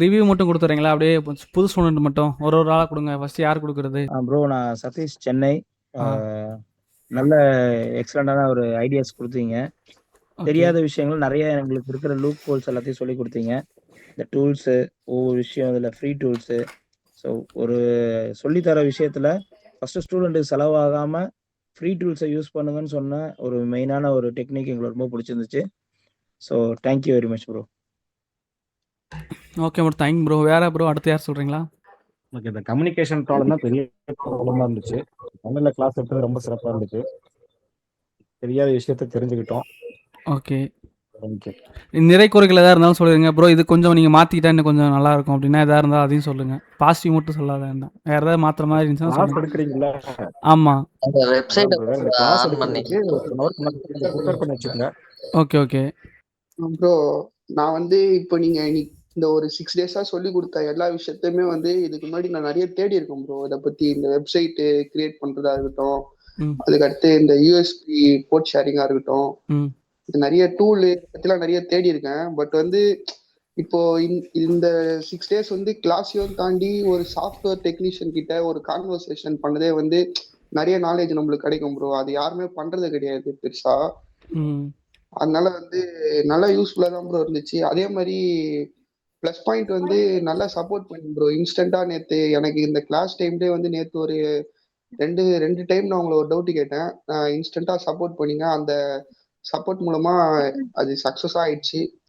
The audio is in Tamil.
ரிவ்யூ மட்டும் குடுத்துறீங்களா? அப்படியே புது ஸ்டூடண்ட் மட்டும். ஒரு ஒரு ஆளா குடுங்க. ஃபர்ஸ்ட் யார் குடுக்குறது? ப்ரோ நான் சதீஷ் சென்னை. ஆ. நல்ல எக்ஸலண்டான ஒரு ஐடியாஸ் குடுத்தீங்க. ஓகே. தெரியாத விஷயங்கள் நெறைய எங்களுக்கு இருக்கிற லூப் ஹோல்ஸ் எல்லாத்தையும் சொல்லிக் குடுத்தீங்க. இந்த டூல்ஸு, ஒவ்வொரு விஷயம் இதுல ஃப்ரீ டூல்ஸு. ஸோ ஒரு சொல்லி தர விஷயத்துல ஃபர்ஸ்ட்டு ஸ்டூடண்ட்டுக்கு செலவாகாம ஃப்ரீ டூல்ஸ யூஸ் பண்ணுங்கன்னு சொன்ன ஒரு மெயினான ஒரு டெக்னிக் எங்களுக்கு ரொம்ப புடிச்சிருந்துச்சு. So thank you very much bro. Okay bro. Thank bro. வேற ப்ரோ அடுத்து யார் சொல்றீங்களா? ஓகே. இந்த கம்யூனிகேஷன் ப்ராப்ளம் தான் பெரிய ப்ராப்ளமா இருந்துச்சு. தமிழ்ல கிளாஸ் எடுத்தது ரொம்ப சிறப்பா இருந்துச்சு. தெரியாத விஷயத்த தெரிஞ்சுக்கிட்டோம். ஓகே. Thank you. நிறை குறைகள் எதா இருந்தாலும் சொல்லிருங்க. ப்ரோ இது கொஞ்சம் நீங்க மாத்திக்கிட்டா இன்னும் கொஞ்சம் நல்லா இருக்கும் அப்படின்னா எதா இருந்தாலும் அதையும் சொல்லுங்க. பாசிட்டிவ் மட்டும் சொல்லாத வேண்டாம். வேற ஏதாவது மாத்துற மாதிரி இருந்துச்சுன்னா கிளாஸ் சொல்லுங்க. எடுக்கிறீங்கல்ல, ஆமா. அந்த அதான் வெப்சைட்ட பிரதர், இந்த கொஞ்சம் கிளாஸ் ஆன் பண்ணி எடுக்கிறதுக்கு 1 ஹவர் முன்னாடி ப்ரிப்பேர் பண்ணி வச்சுக்கோங்க. Okay, okay. ப்ரோ நான் வந்து இப்போ நீங்க இந்த ஒரு 6 டேஸா சொல்லி கொடுத்த எல்லா விஷயத்தையுமே வந்து இதுக்கு முன்னாடி நான் நிறைய தேடி இருக்கேன் ப்ரோ. இதை பத்தி இந்த வெப்சைட் கிரியேட் பண்றதா இருக்கட்டும், ம். அதுக்கடுத்து இந்த யூஎஸ்பி போர்ட் ஷேரிங்கா இருக்கட்டும், ம். இது நிறைய டூல் பத்திலாம் நிறைய தேடி இருக்கேன். பட் வந்து இப்போ இந்த 6 டேஸ் வந்து கிளாஸையும் தாண்டி ஒரு சாஃப்ட்வேர் டெக்னீஷியன் கிட்ட ஒரு கான்வர்சேஷன் பண்ணதே வந்து நிறைய நாலேஜ் நம்மளுக்கு கிடைக்கும் ப்ரோ. அது யாருமே பண்றது கிடையாது பெருசா. ம். அதனால வந்து நல்லா யூஸ்ஃபுல்லா தான் ப்ரோ இருந்துச்சு. அதே மாதிரி ப்ளஸ் பாயிண்ட் வந்து நல்லா சப்போர்ட் பண்ணி ப்ரோ. இன்ஸ்டன்டா நேத்து எனக்கு இந்த கிளாஸ் டைம்லேயே வந்து நேத்து ஒரு ரெண்டு ரெண்டு டைம் நான் உங்களை ஒரு டவுட் கேட்டேன். இன்ஸ்டன்டா சப்போர்ட் பண்ணீங்க. அந்த சப்போர்ட் மூலமா அது சக்சஸ் ஆயிடுச்சு.